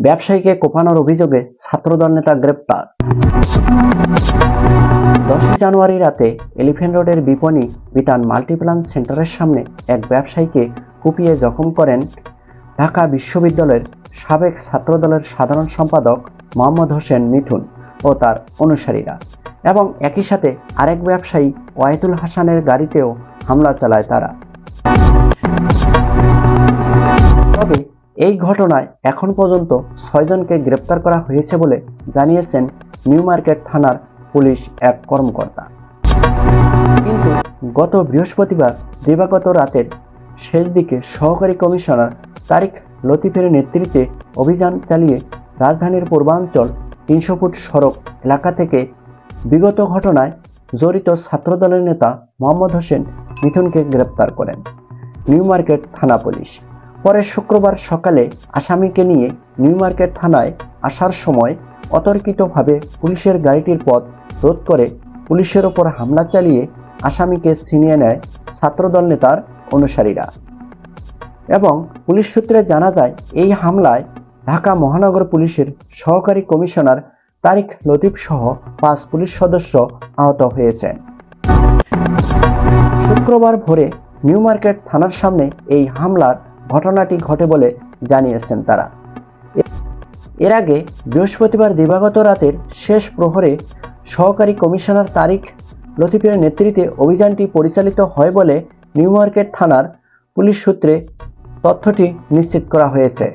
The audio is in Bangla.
ব্যবসায়ীকে কোপানোর অভিযোগে ছাত্রদল নেতা গ্রেপ্তার। 10 জানুয়ারি রাতে এলিফ্যান্ট রোডের বিপণী বিতান মাল্টিপ্লান সেন্টারের সামনে এক ব্যবসায়ীকে কুপিয়ে জখম করেন ঢাকা বিশ্ববিদ্যালয়ের সাবেক ছাত্রদলের সাধারণ সম্পাদক মোহাম্মদ হোসেন মিঠুন ও তার অনুসারীরা, এবং একই সাথে আরেক ব্যবসায়ী ওয়াহিদুল হাসানের গাড়িতেও হামলা চালায় তারা। তবে এই ঘটনায় এখন পর্যন্ত 6 জনকে গ্রেপ্তার করা হয়েছে বলে জানিয়েছেন নিউ মার্কেট থানার পুলিশ এক কর্মকর্তা। কিন্তু গত বৃহস্পতিবার দিবাগত রাতের শেষ দিকে সহকারী কমিশনার তারিক লতিফের নেতৃত্বে অভিযান চালিয়ে রাজধানীর পূর্বাঞ্চল 300 ফুট সড়ক এলাকা থেকে বিগত ঘটনায় জড়িত ছাত্রদলের নেতা মোহাম্মদ হোসেন মিঠুনকে গ্রেপ্তার করেন নিউ মার্কেট থানা পুলিশ। পরে শুক্রবার সকালে আসামিকে নিয়ে নিউ মার্কেট থানায় আসার সময় অতর্কিতভাবে পুলিশের গাড়িটির পথ রোধ করে পুলিশের ওপর হামলা চালিয়ে আসামিকে ছিনিয়ে নেয় ছাত্রদল নেতার অনুসারীরা। এবং পুলিশ সূত্রে জানা যায়, এই হামলায় ঢাকা মহানগর পুলিশের সহকারী কমিশনার তারিক লতিফ সহ 5 পুলিশ সদস্য আহত হয়েছেন। শুক্রবার ভোরে নিউ মার্কেট থানার সামনে এই হামলার ঘটনাটি ঘটে বলে জানিয়েছেন তারা। এর আগে বৃহস্পতিবার দিবাগত রাতের শেষ প্রহরে সহকারী কমিশনার তারিক লতিফের নেতৃত্বে অভিযানটি পরিচালিত হয় বলে নিউ মার্কেট থানার পুলিশ সূত্রে তথ্যটি নিশ্চিত করা হয়েছে।